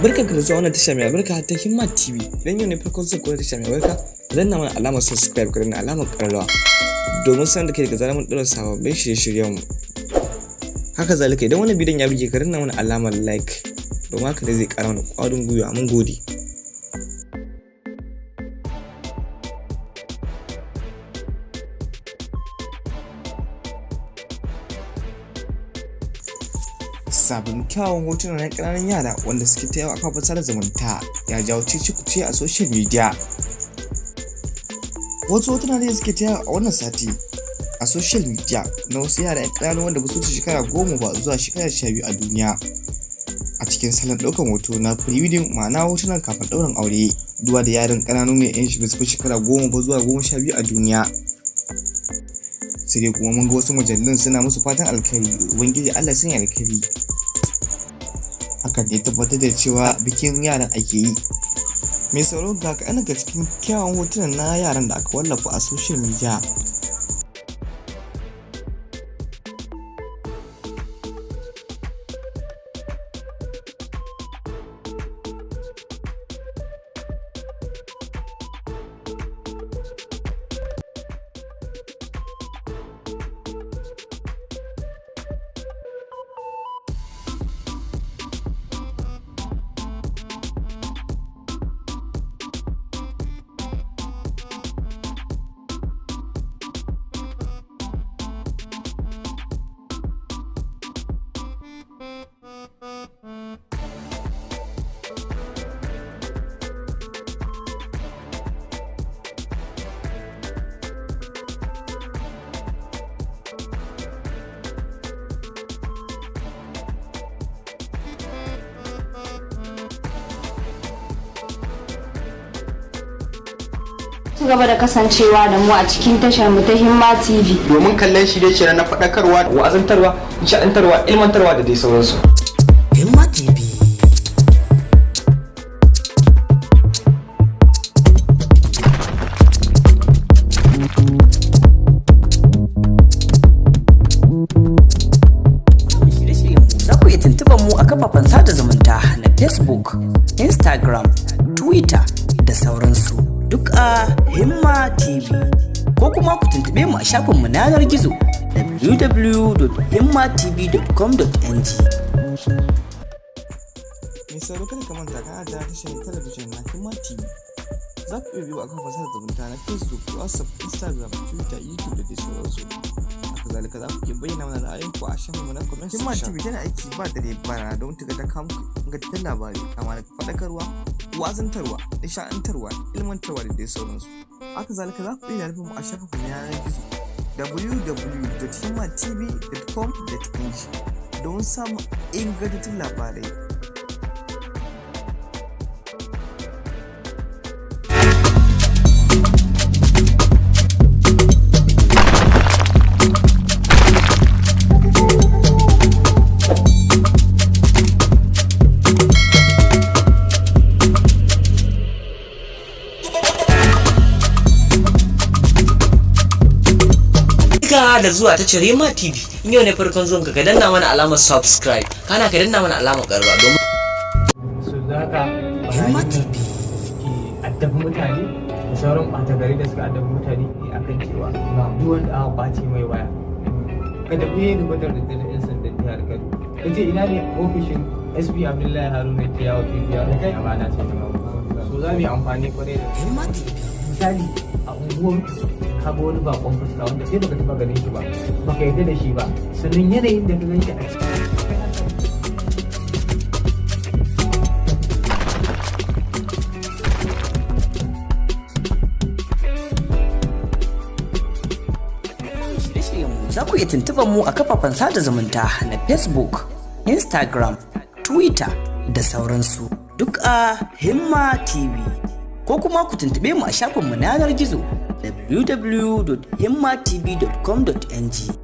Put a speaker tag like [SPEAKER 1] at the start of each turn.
[SPEAKER 1] Barka da zuwa wannan tasha mai albarka ta Himma TV. Idan yau ne farkon zuwa wannan tasha mai albarka, danna mana alamar subscribe ka danna alamar ƙararrawa domin sanar da kai daga zarar mun ɗora sababbin shirye-shiryen mu. Haka zalika idan wannan bidiyon ya bige ka danna mana alamar like domin haka ne zai ƙara mana ƙwarin gwiwa. Mun gode. Sabon kyawun hotuna na ƙananan yara wanda suke ta yawa a kafin sada zumunta ya jawo cece-kuce a social media. Wasu hotuna ne suke ta yawa a wannan sati a social media na wasu yara ‘yan ƙananu wanda ba su wuce shekara 10 ba zuwa shekara 12 a duniya, a cikin salon ɗaukan hoto na pre-wedding, ma'ana hotunan kafin ɗaurin aure. Duba da yaran ƙananu ne ‘yan shekara 10 ba zuwa 12 a duniya. Sai dai kuma mun ga wasu mujallun suna musu fatan alkhairi, ubangiji Allah sun yi alkhairi. Hakan ne tabbatar da cewa bikin yaran ake yi. Mai sauraro ga kaɗan daga cikin kyawun hotunan na yaran da aka wallafa a social media.
[SPEAKER 2] Ci gaba da kasancewa da mu a cikin tashar mu ta Himma TV
[SPEAKER 3] domin kallon shirye-shirye na faɗakarwa, wa'azantarwa, nishaɗantarwa, ilmantarwa da dai sauransu.
[SPEAKER 1] Himma TV.
[SPEAKER 4] Za ku iya tuntuɓar mu a kafafen sada zumunta na Facebook, Instagram, Twitter da sauransu. Duk a Himma TV, ko kuma ku tuntube mu a shafinmu na yanar gizo www.himmatv.com.ng.
[SPEAKER 1] Mai sauraro kada ka manta kana da tashar talabijin na Himma TV. Za ku iya biyo a kafar sada zumunta na Facebook, WhatsApp, Instagram, Twitter, YouTube da dai sauransu. Haka zalika za ku iya bayyana mana ra'ayinku a shafinmu na comment section. Himma TV tana aiki ba dare ba rana don ta ga ta kawo ingantattun labarai kama da faɗakarwa, wazantarwa, nishaɗantarwa, ilmantarwa da dai sauransu. Haka zalika za ku iya nufin mu a shafinmu na yanar gizo www.himmatv.com.ng don samun ingantattun labarai.
[SPEAKER 5] Da zuwa ta Himma TV. In yau ne farkon zuwan ka danna mana alamar subscribe, kana ka danna mana alamar ƙararrawa domin
[SPEAKER 6] su zaka Himma TV addabi mutane da sauran ɓata gari da suka addabi mutane akan cewa duk wanda aka ɓace mai waya kada ku yi rubutar da yan sandan jihar Kano. Kace ina ne ofishin SP Abdullahi Haruna ke yawo bibiya da kai amana ce ta so za mu yi amfani kwarai da Himma TV. Misali a unguwar ka ga wani bakon fuska wanda sai baka taba ganin shi ba, baka yarda da shi ba, sannan yanayin da ka gan shi a cikin
[SPEAKER 4] Za ku iya tuntuɓar mu a kafafen sada zumunta na Facebook, Instagram, Twitter da sauransu. Duk a Himma TV, ko kuma ku tuntuɓe mu a shafinmu na yanar gizo www.himmatv.com.ng.